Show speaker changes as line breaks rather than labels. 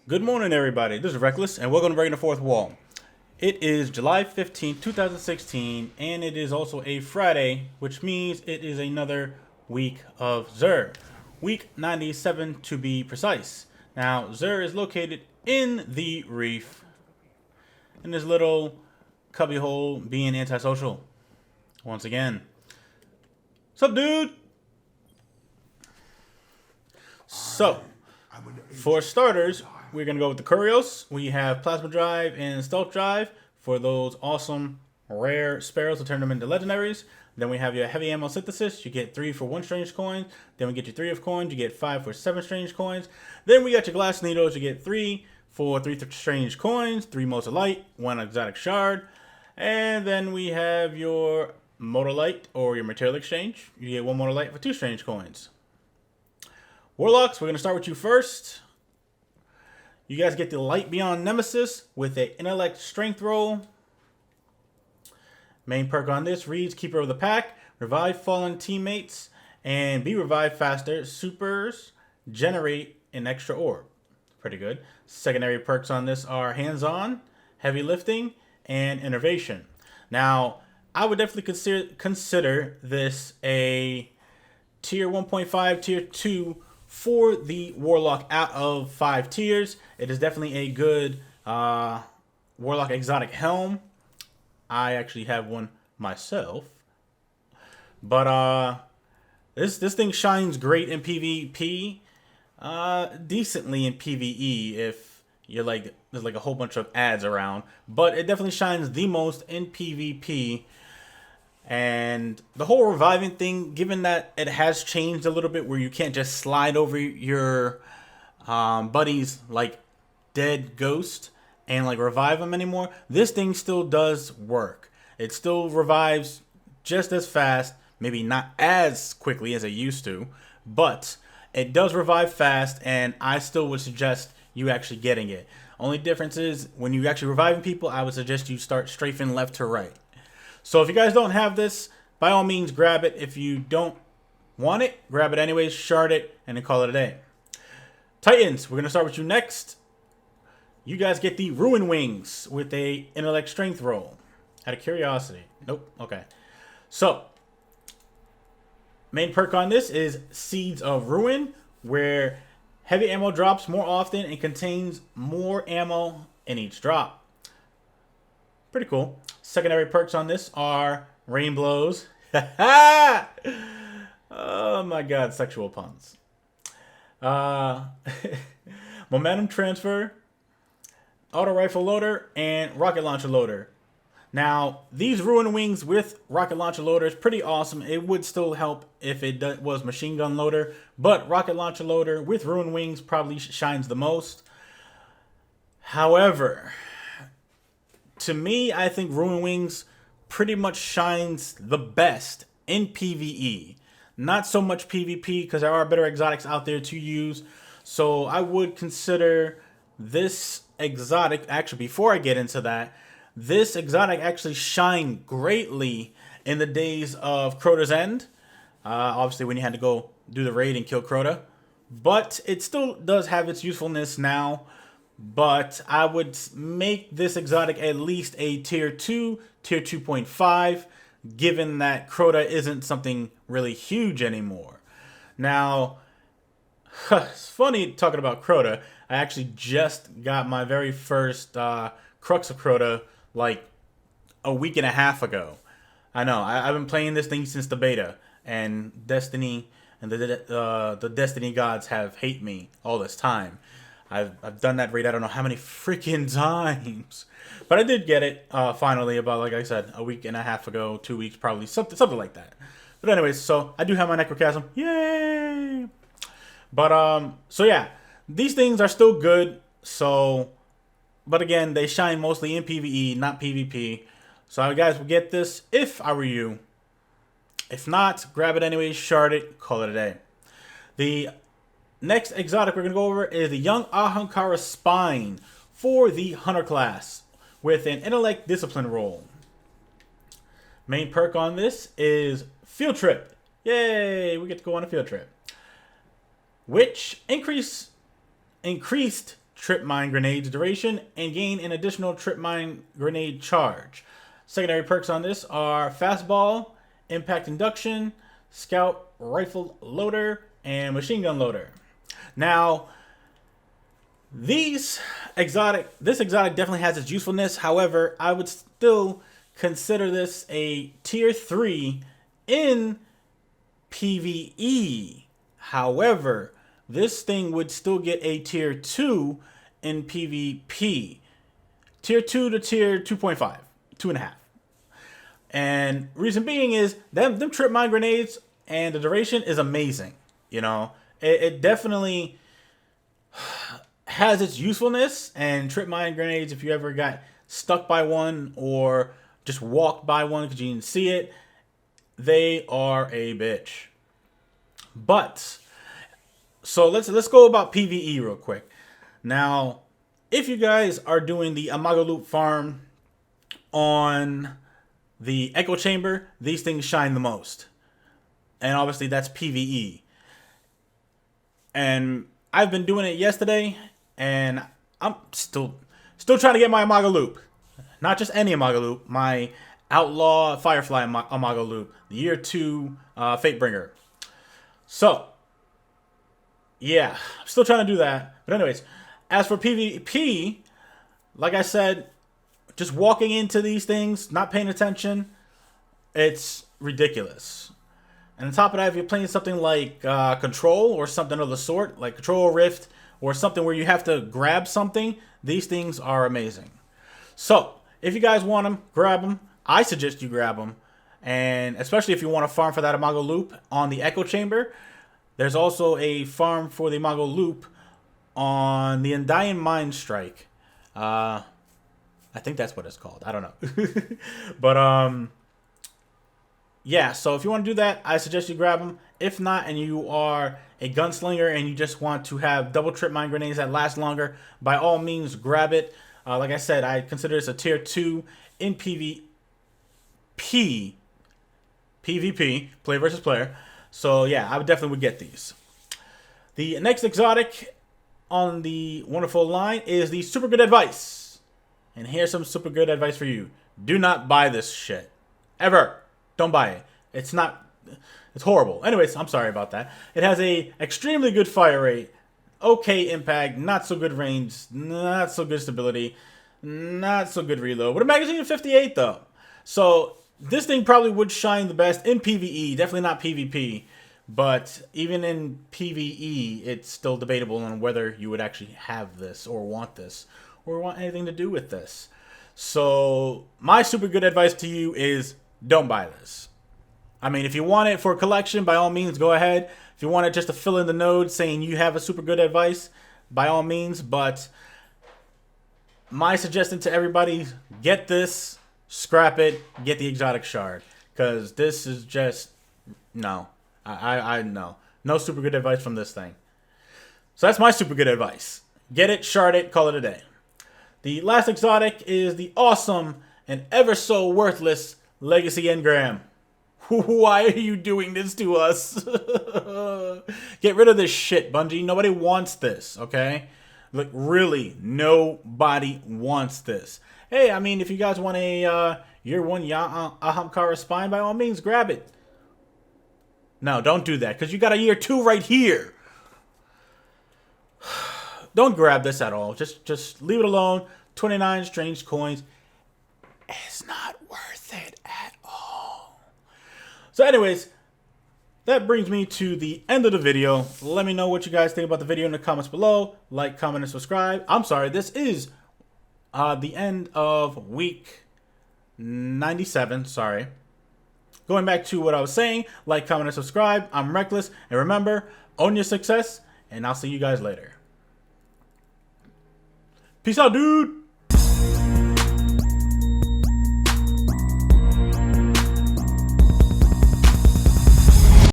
Good morning, everybody. This is Reckless, and welcome to Breaking the Fourth Wall. It is July 15th, 2016, and it is also a Friday, which means it is another week of Xur. Week 97 to be precise. Now, Xur is located in the Reef, in this little cubbyhole being antisocial. Once again. What's up, dude? So, for starters, we're going to go with the Curios. We have Plasma Drive and Stealth Drive for those awesome rare Sparrows to turn them into legendaries. Then we have your Heavy Ammo Synthesis. You get 3 for 1 strange coin. Then we get your 3 of coins. You get 5 for 7 strange coins. Then we got your Glass Needles. You get 3 for 3 strange coins, 3 Motes of Light, 1 Exotic Shard. And then we have your Motor Light or your Material Exchange. You get 1 Motor Light for 2 strange coins. Warlocks, we're going to start with you first. You guys get the Light Beyond Nemesis with a Intellect Strength roll. Main perk on this reads Keeper of the Pack, revive fallen teammates, and be revived faster. Supers generate an extra orb. Pretty good. Secondary perks on this are Hands-On, Heavy Lifting, and Innervation. Now, I would definitely consider this a tier 1.5, tier 2 for the Warlock out of 5 tiers. It is definitely a good Warlock exotic helm. I actually have one myself. But this thing shines great in PvP. Decently in PvE if you're like there's like a whole bunch of ads around. But it definitely shines the most in PvP. And the whole reviving thing, given that it has changed a little bit where you can't just slide over your buddies like dead ghost and like revive them anymore, this thing still does work. It still revives just as fast, maybe not as quickly as it used to, but it does revive fast, and I still would suggest you actually getting it. Only difference is when you actually reviving people, I would suggest you start strafing left to right. So if you guys don't have this, by all means grab it. If you don't want it, grab it anyways, shard it, and then call it a day. Titans, we're going to start with you next. You guys get the Ruin Wings with a Intellect Strength roll. Out of curiosity. Nope. Okay. So, main perk on this is Seeds of Ruin, where heavy ammo drops more often and contains more ammo in each drop. Pretty cool. Secondary perks on this are Rain Blows. Oh my god, sexual puns. Momentum Transfer, Auto Rifle Loader, and Rocket Launcher Loader. Now, these Ruin Wings with Rocket Launcher Loader is pretty awesome. It would still help if it was Machine Gun Loader, but Rocket Launcher Loader with Ruin Wings probably shines the most. However, to me, I think Ruin Wings pretty much shines the best in PvE. Not so much PvP because there are better exotics out there to use. So I would consider this exotic, actually before I get into that, this exotic actually shined greatly in the days of Crota's End. Obviously when you had to go do the raid and kill Crota. But it still does have its usefulness now. But I would make this exotic at least a tier 2, tier 2.5, given that Crota isn't something really huge anymore. Now, it's funny talking about Crota. I actually just got my very first Crux of Crota like a week and a half ago. I know, I've been playing this thing since the beta, and Destiny and the Destiny gods have hate me all this time. I've done that raid I don't know how many freaking times. But I did get it finally about, like I said, a week and a half ago, 2 weeks probably, something like that. But anyways, so I do have my Necrochasm. Yay! But, so yeah, these things are still good. So, but again, they shine mostly in PvE, not PvP. So you guys will get this if I were you. If not, grab it anyways, shard it, call it a day. The next exotic we're going to go over is the Young Ahamkara Spine for the Hunter class with an Intellect Discipline roll. Main perk on this is Field Trip. Yay, we get to go on a field trip. Which increased trip mine grenades duration and gain an additional trip mine grenade charge. Secondary perks on this are fastball, impact induction, scout rifle loader, and machine gun loader. Now, this exotic definitely has its usefulness. However, I would still consider this a tier 3 in PvE. However, this thing would still get a tier 2 in PvP. Tier 2 to tier 2.5, 2.5. And reason being is them trip mine grenades and the duration is amazing. You know, it definitely has its usefulness. And trip mine grenades, if you ever got stuck by one or just walked by one because you didn't see it, they are a bitch. But so let's go about PvE real quick. Now, if you guys are doing the Imago Loop farm on the Echo Chamber, these things shine the most. And obviously that's PvE. And I've been doing it yesterday, and I'm still trying to get my Imago Loop. Not just any Imago Loop, my Outlaw Firefly Imago Loop, the year 2 Fatebringer. So, yeah, I'm still trying to do that. But anyways, as for PvP, like I said, just walking into these things, not paying attention, it's ridiculous. And on top of that, if you're playing something like Control or something of the sort, like Control or Rift, or something where you have to grab something, these things are amazing. So, if you guys want them, grab them. I suggest you grab them. And especially if you want to farm for that Imago Loop on the Echo Chamber, there's also a farm for the Imago Loop on the Undying Mind Strike. I think that's what it's called. I don't know. But, yeah, so if you want to do that, I suggest you grab them. If not, and you are a gunslinger and you just want to have double trip mine grenades that last longer, by all means, grab it. Like I said, I consider this a tier 2 in PvP, player versus player. So, yeah, I definitely would get these. The next exotic on the wonderful line is the Super Good Advice. And here's some super good advice for you. Do not buy this shit. Ever. Don't buy it. It's horrible. Anyways, I'm sorry about that. It has a extremely good fire rate, okay impact, not so good range, not so good stability, not so good reload. With a magazine of 58 though. So this thing probably would shine the best in PvE, definitely not PvP. But even in PvE, it's still debatable on whether you would actually have this or want this or want anything to do with this. So my super good advice to you is don't buy this. I mean, if you want it for a collection, by all means, go ahead. If you want it just to fill in the node saying you have a super good advice, by all means. But my suggestion to everybody, get this, scrap it, get the exotic shard. Because this is just, no. I no. No super good advice from this thing. So that's my super good advice. Get it, shard it, call it a day. The last exotic is the awesome and ever so worthless Legacy Engram. Why are you doing this to us? Get rid of this shit, Bungie. Nobody wants this, okay? Like, really, nobody wants this. Hey, I mean, if you guys want a year 1 Ahamkara Spine, by all means, grab it. No, don't do that, because you got a year 2 right here. Don't grab this at all. Just leave it alone. 29 strange coins. It's not worth it at all. So anyways, that brings me to the end of the video. Let me know what you guys think about the video in the comments below. Like, comment, and subscribe. I'm sorry, this is the end of week 97. Sorry. Going back to what I was saying, like, comment, and subscribe. I'm Reckless. And remember, own your success. And I'll see you guys later. Peace out, dude.